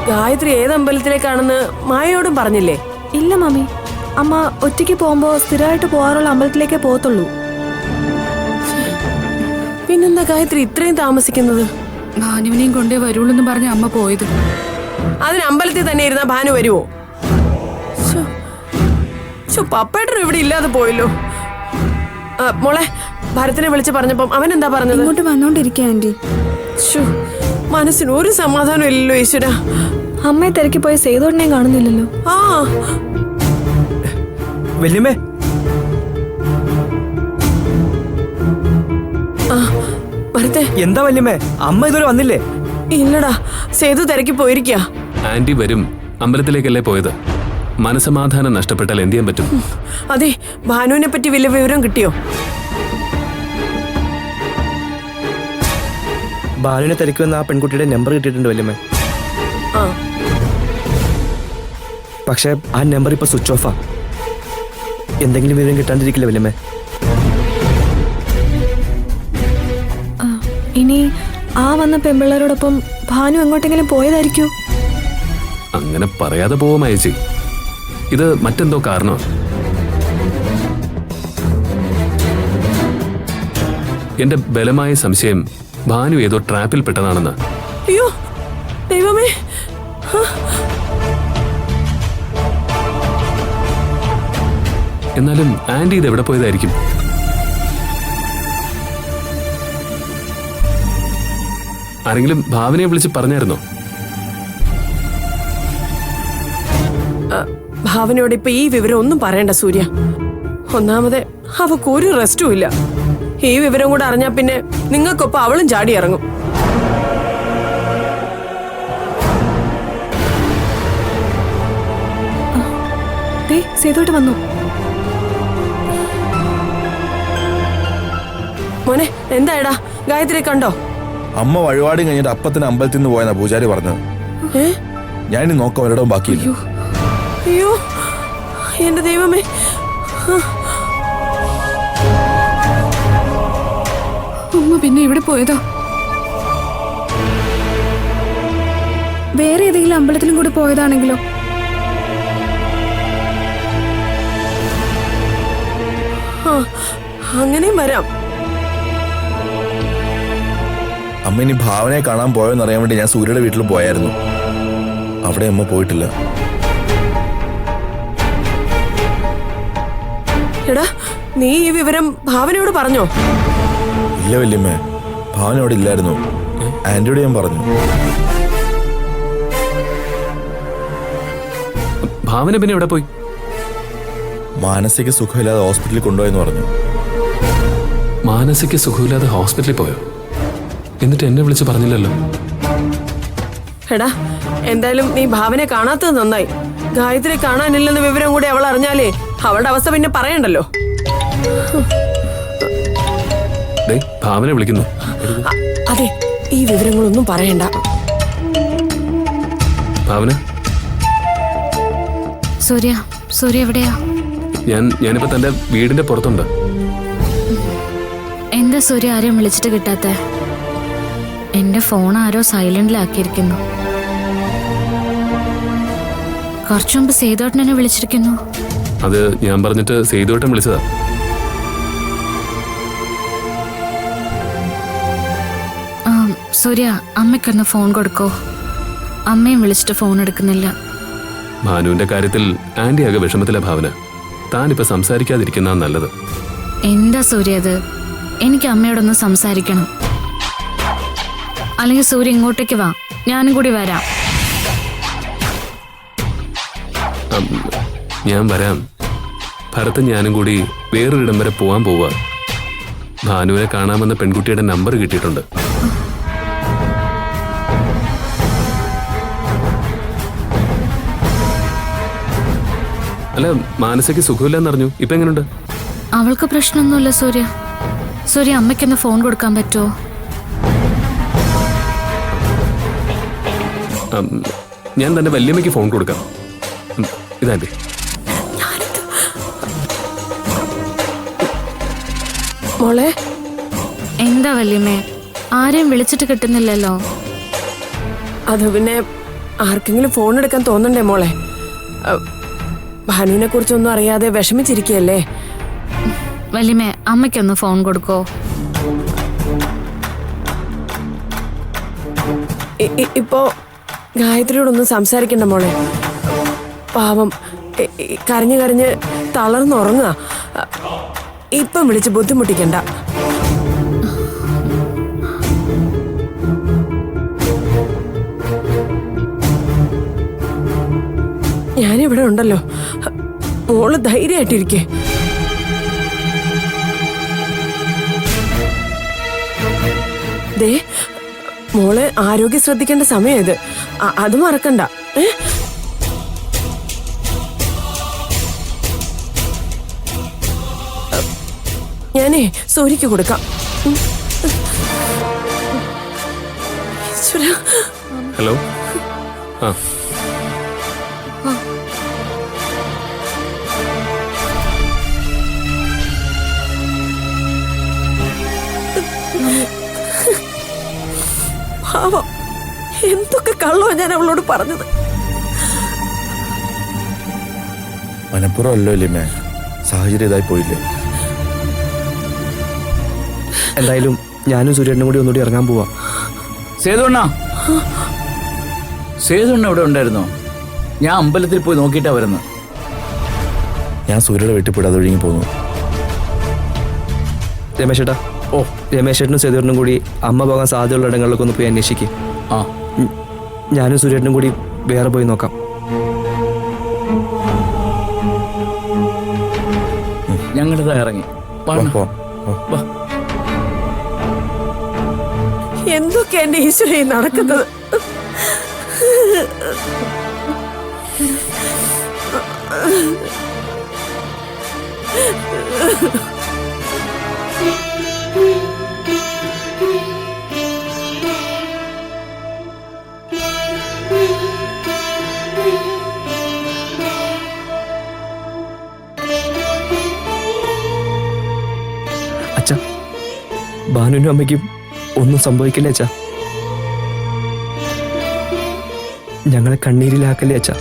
ഗായത്രി ഏത് അമ്പലത്തിലേക്കാണെന്ന് മായയോടും പറഞ്ഞില്ലേ? ഇല്ല മമ്മി, അമ്മ ഒറ്റയ്ക്ക് പോകുമ്പോ സ്ഥിരമായിട്ട് പോകാറുള്ള അമ്പലത്തിലേക്കേ പോകത്തുള്ളൂ. പിന്നെന്താ ഗായത്രി ഇത്രയും താമസിക്കുന്നത്? ഭാനുവിനെയും കൊണ്ടേ വരുള്ളൂ പറഞ്ഞ അമ്മ പോയത്. അതിന് അമ്പലത്തിൽ തന്നെ ഇരുന്നാ ഭാനു വരുവോ? പപ്പേട്ടനും ഇവിടെ ഇല്ലാതെ പോയല്ലോ. മോളെ, ഭരത്തിനെ വിളിച്ച് പറഞ്ഞപ്പം അവൻ എന്താ പറഞ്ഞത്? ഇങ്ങോട്ട് വന്നോണ്ടിരിക്കുക ആന്റി. മനസ്സിന് ഒരു സമാധാനം ഇല്ലല്ലോ ഈശ്വര. അമ്മയെ തിരക്കി പോയ സേതോടിനെയും കാണുന്നില്ലല്ലോ. ആ വല്യമ്മേ, ഭരത്തെ. എന്താ വല്യമ്മേ, അമ്മ ഇതുവരെ വന്നില്ലേ? ഇല്ലടാ, സേതു തിരക്കി പോയിരിക്കാ. ആന്റി വരും. അമ്പലത്തിലേക്കല്ലേ പോയത്. മനസമാധാനം നഷ്ടപ്പെട്ടാൽ എന്ത് ചെയ്യാൻ പറ്റും? അതെ, ഭാനുവിനെ പറ്റി വലിയ വിവരം കിട്ടിയോ? ബാലുവിനെ തിരക്കുമെന്ന് ആ പെൺകുട്ടിയുടെ നമ്പർ കിട്ടിയിട്ടുണ്ട് വല്യമ്മേ. ആ, പക്ഷെ ആ നമ്പർ ഇപ്പൊ സ്വിച്ച് ഓഫാ. എന്തെങ്കിലും വിവരം കിട്ടാണ്ടിരിക്കില്ല വല്യമ്മേ? ഇനി ആ വന്ന പെമ്പിള്ളേരോടൊപ്പം ഭാനു എങ്ങോട്ടെങ്കിലും പോയതായിരിക്കോ? അങ്ങനെ പറയാതെ പോവാം അയച്ചി. ഇത് മറ്റെന്തോ കാരണമാണ്. എന്റെ ബലമായ സംശയം ഭാനു ഏതോ ട്രാപ്പിൽ പെട്ടതാണെന്ന്. അയ്യോ ദൈവമേ. എന്നാലും ആന്റി ഇത് എവിടെ പോയതായിരിക്കും? ആരെങ്കിലും ഭാവനയെ വിളിച്ച് പറഞ്ഞായിരുന്നോ? ഭാവനയോട് ഇപ്പൊ ഈ വിവരം ഒന്നും പറയണ്ട സൂര്യ. ഒന്നാമത് അവക്ക് ഒരു റെസ്റ്റും ഇല്ല. ഈ വിവരം കൂടെ അറിഞ്ഞാ പിന്നെ നിങ്ങൾക്കൊപ്പം അവളും ചാടി ഇറങ്ങും. സേതോട്ട് വന്നു. മോനെ, എന്തായടാ, ഗായത്രി കണ്ടോ? അമ്മ വഴിപാട് കഴിഞ്ഞിട്ട് അപ്പത്തിന് അമ്പലത്തിൽ നിന്ന് പോയെന്നാ പൂജാരി പറഞ്ഞത്. ഞാനിനി നോക്കാം, ഒരിടവും ബാക്കിയില്ല. അയ്യോ എന്റെ ദൈവമേ. അമ്മ പിന്നെ ഇവിടെ പോയതോ? വേറെ ഏതെങ്കിലും അമ്പലത്തിലും കൂടി പോയതാണെങ്കിലോ? അങ്ങനെയും വരാം. അമ്മ ഇനി ഭാവനയെ കാണാൻ പോയോന്നറിയാൻ വേണ്ടി ഞാൻ സൂര്യയുടെ വീട്ടിൽ പോയായിരുന്നു. അവിടെ അമ്മ പോയിട്ടില്ല. എടാ, നീ ഈ വിവരം ഭാവനയോട് പറഞ്ഞോ? ഇല്ല വല്യമ്മേ, ഭാവന അവിടെ ഇല്ലായിരുന്നു. ആന്റിയോട് ഞാൻ പറഞ്ഞു. ഭാവന പിന്നെ എവിടെ പോയി? മാനസിക സുഖമില്ലാതെ ഹോസ്പിറ്റലിൽ കൊണ്ടുപോയെന്ന് പറഞ്ഞു. മാനസിക സുഖമില്ലാതെ ഹോസ്പിറ്റലിൽ പോയോ? എന്നിട്ട് എന്നെ വിളിച്ച് പറഞ്ഞില്ലല്ലോ. എടാ, എന്തായാലും നീ ഭാവനെ കാണാത്തത് നന്നായി. ഗായത്രി കാണാനില്ലെന്ന വിവരം കൂടി അവൾ അറിഞ്ഞാലേ അവളുടെ അവസ്ഥ പിന്നെ പറയണ്ടല്ലോ. ഭാവനെ വിളിക്കുന്നു. അതെ, ഈ വിവരങ്ങളൊന്നും പറയണ്ട. ഭാവന. സൂര്യ, സൂര്യ എവിടെയാ? ഞാനിപ്പോ തന്റെ വീടിന്റെ പുറത്തുണ്ട്. എന്താ സൂര്യ ആരെയും വിളിച്ചിട്ട് കിട്ടാത്ത? എന്റെ ഫോൺ ആരോ സൈലന്റിലാക്കിയിരിക്കുന്നു. കുറച്ചു മുമ്പ് സേതോട്ടൻ എന്നെ വിളിച്ചിരിക്കുന്നു. അത് ഞാൻ പറഞ്ഞിട്ട് സേതുവേട്ടൻ വിളിച്ചതാ. സൂര്യ, അമ്മയ്ക്കൊന്ന് ഫോൺ കൊടുക്കോ? അമ്മയും വിളിച്ചിട്ട് ഫോൺ എടുക്കുന്നില്ല. ഭാനുവിന്റെ കാര്യത്തിൽ ആന്റി ആകെ വിഷമത്തിലെ ഭാവന. താനിപ്പോ സംസാരിക്കാതിരിക്കുന്ന നല്ലത്. എന്താ സൂര്യ അത്? എനിക്ക് അമ്മയോടൊന്ന് സംസാരിക്കണം. അല്ലെങ്കിൽ സൂര്യ ഇങ്ങോട്ടേക്ക് വാ, ഞാനും കൂടി വരാം. ഞാൻ വരാം. ഭരത്തും ഞാനും കൂടി വേറൊരിടം വരെ പോവാൻ പോവാ. ഭാനുവിനെ കാണാമെന്ന പെൺകുട്ടിയുടെ നമ്പർ കിട്ടിയിട്ടുണ്ട്. അല്ല, മാനസിക സുഖമില്ലെന്നറിഞ്ഞു. ഇപ്പൊ എങ്ങനെയുണ്ട്? അവൾക്ക് പ്രശ്നമൊന്നുമില്ല സൂര്യ. സൂര്യ, അമ്മയ്ക്കൊന്ന് ഫോൺ കൊടുക്കാൻ പറ്റുമോ? ഞാൻ തന്നെ വല്യമ്മയ്ക്ക് ഫോൺ കൊടുക്കാം. ഇതാൻ്റെ മോളെ. എന്താ വല്യമ്മേ, ആരെയും വിളിച്ചിട്ട് കിട്ടുന്നില്ലല്ലോ. അത് പിന്നെ ആർക്കെങ്കിലും ഫോൺ എടുക്കാൻ തോന്നണ്ടേ മോളെ? ഭാനുവിനെ കുറിച്ചൊന്നും അറിയാതെ വിഷമിച്ചിരിക്കുകയല്ലേ? വല്യമ്മേ, അമ്മയ്ക്കൊന്ന് ഫോൺ കൊടുക്കോ? ഇപ്പോ ഗായത്രിയോടൊന്നും സംസാരിക്കണ്ട മോളെ. പാവം കരഞ്ഞു കരഞ്ഞ് തളർന്നുറങ്ങുക. ഇപ്പം വിളിച്ച് ബുദ്ധിമുട്ടിക്കണ്ട. ഞാനിവിടെ ഉണ്ടല്ലോ, മോള് ധൈര്യമായിട്ടിരിക്കേ. ദേ മോള് ആരോഗ്യം ശ്രദ്ധിക്കേണ്ട സമയം ഇത്, അത് മറക്കണ്ട. ഞാനേ സൂര്യക്ക് കൊടുക്കാം. ഈശ്വരാ. ഹലോ. ആ പാവം, എന്തൊക്കെ കള്ളോ ഞാൻ അവളോട് പറഞ്ഞത്. മനപ്പുറം അല്ലോ ഇല്ലേ, സാഹചര്യം ഇതായി പോയില്ലേ. എന്തായാലും ഞാനും സൂര്യേട്ടനും കൂടി ഒന്നുകൂടി ഇറങ്ങാൻ പോവാ. സേതുണ്ണ ഇവിടെ ഉണ്ടായിരുന്നോ? ഞാൻ അമ്പലത്തിൽ പോയി നോക്കിയിട്ടാ വരുന്നത്. ഞാൻ സൂര്യയുടെ വീട്ടിൽ പോയിട്ട് ഒഴുകി പോന്നു. രമേശേട്ടാ, രമേശേട്ടനും സേതുവേട്ടനും കൂടി അമ്മ പോകാൻ സാധ്യതയുള്ള ഇടങ്ങളിലൊക്കെ ഒന്ന് പോയി അന്വേഷിക്കും. ആ, ഞാനും സൂര്യേട്ടനും കൂടി വേറെ പോയി നോക്കാം. ഞങ്ങളിതാ ഇറങ്ങി. വാ. എന്തൊക്കെ എന്റെ ഈശ്വരയെ നടക്കുന്നത്. അച്ഛാ, ഭാനുവിനും അമ്മയ്ക്കും ഒന്നും സംഭവിക്കില്ല അച്ഛാ. ഞങ്ങളെ കണ്ണീരിലാക്കല്ലേ അച്ഛാ.